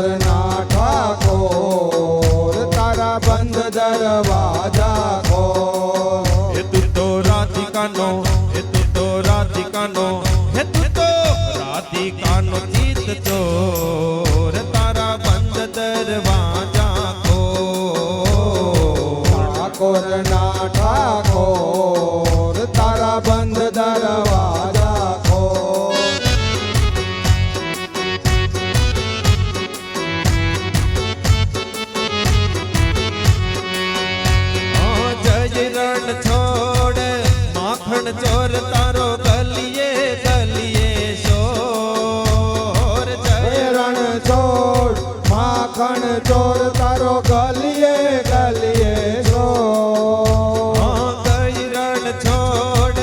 ઠાકોરના ઠાકોર તારા બંધ દરવાજા ખોલ. હે તું તો રાધિકાનો, હે તું તો રાધિકાનો, હે તું તો રાધિકાનો ચિત ચોર તારા બંધ દરવાજા ખોલ. ઠાકોરના ઠાકોર તારા બંધ દરવાજા ખોલ. રણ છોડ માખણ ચોર તારો ગલીએ ગલીએ શોર. જય રણ છોડ માખણ ચોર તારો ગલીએ ગલીએ શોર. ગઈ રણ છોડ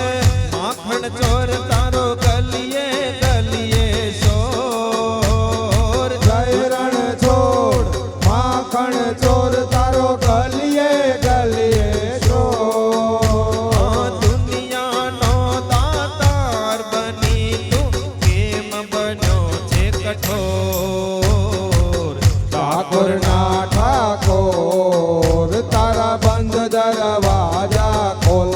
માખણ ચોર તારો ગલીએ ગલીએ શોર. જય રણ છોડ માખણ ચોર તારો ગલીએ ગલીએ શોર. દુનિયાનો દાતાર બની તું કેમ બન્યો છે કઠોર. ઠાકોરના ઠાકોર તારા બંધ દરવાજા ખોલ.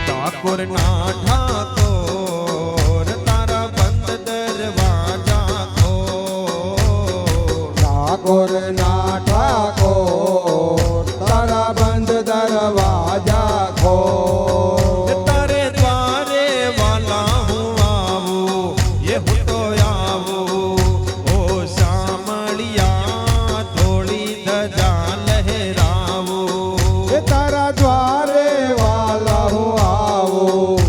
ઠાકોરના ઠાકોર તારા બંધ દરવાજા ખોલ. ઠાકોરના ઠાકોર તારા બંધ દરવાજા ખોલ. તારે દ્વારે વાલા હું આવું, એ હું તો આવું. ઓ શામળિયા થોડી ધજા લહેરાવું. એ તારા દ્વારે વાલા હું આવું,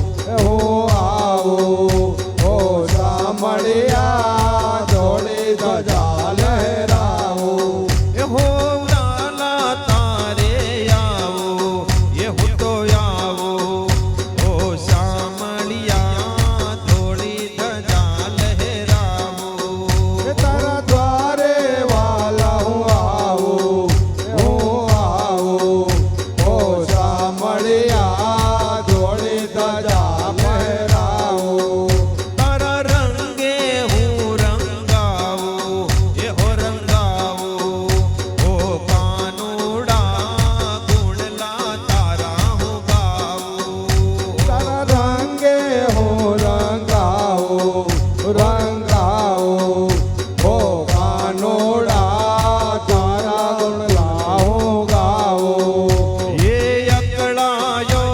હું આવું. ઓ સામળિયા જોડી ધજા લહેરાવું. એ હો લાલા તારે આવું, એ હું તો આવું. ઓ શામળિયા થોડી ધજા લહેરાવું. એ તારા દ્વારે વાલા હું આવું, હું આવું. ઓ સામળિયા જોડી ધજા લહેરાવું. તારા રંગે હું રંગાવું, એ હો રંગાવું. ઓ કાનુડા ગુણલા તારા હું ગાવું. તારા રંગે હું રંગાવું, રંગાવું. ઓ કાનોડા તારા ગુણલા હું ગાવું. એ અકળાયો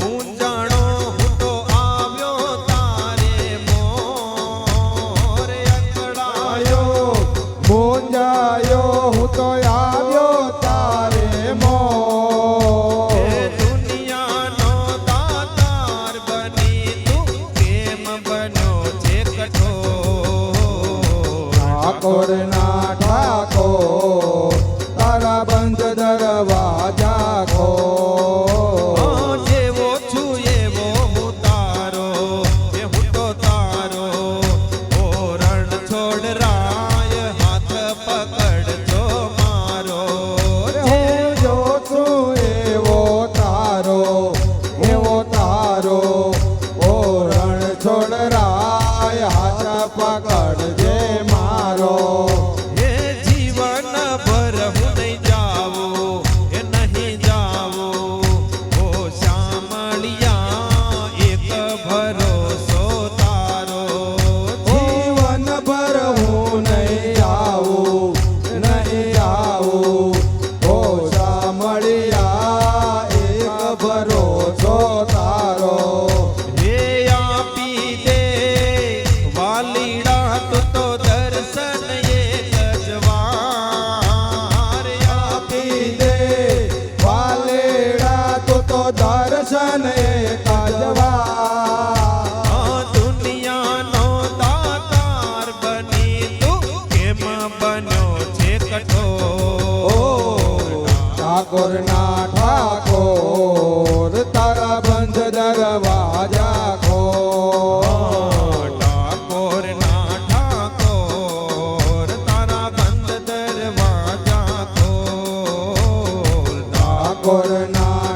મૂંઝાણો હું તો આવ્યો તારે મોર. અકળાયો મૂંઝાયો હું તો આવ્યો તારે મોર. એ દુનિયાનો દાતાર બની તું કેમ બન્યો છે કઠોર. ઠાકોરના ઠાકોર તારા બંધ દરવાજા ખોલ. જેવો છું એવો હું તારો, એ હું તો તારો. ઓ રણ છોડ રાય હાથ પકડજો મારો. હું જો છું એવો તારો, એવો તારો. ઓ રણ છોડ રાય હાથ પકડજે મારો. એ જીવન ભર હું નહીં જાવું, એ નહીં જાવું. ઓ શામળિયા એક ભરોસો તારો. જીવન ભર હું નહીં આવું, નહીં આવું. ઓ સામળિયા એક ભરોસો તારો. હે આપી દે વાલીડા તું તો દર્શન એક જ વાર. આપી દે વાલેડા તો દર્શન એક જ વાર. દુનિયાનો દાતાર બની તું કેમ બન્યો છે કઠોર. ઠાકોરના ઠાકોર તારા બંધ દરવાજા ખોલ. ઠાકોરના ઠાકોર તારા બંધ દરવાજા ખોલ. ઠાકોરના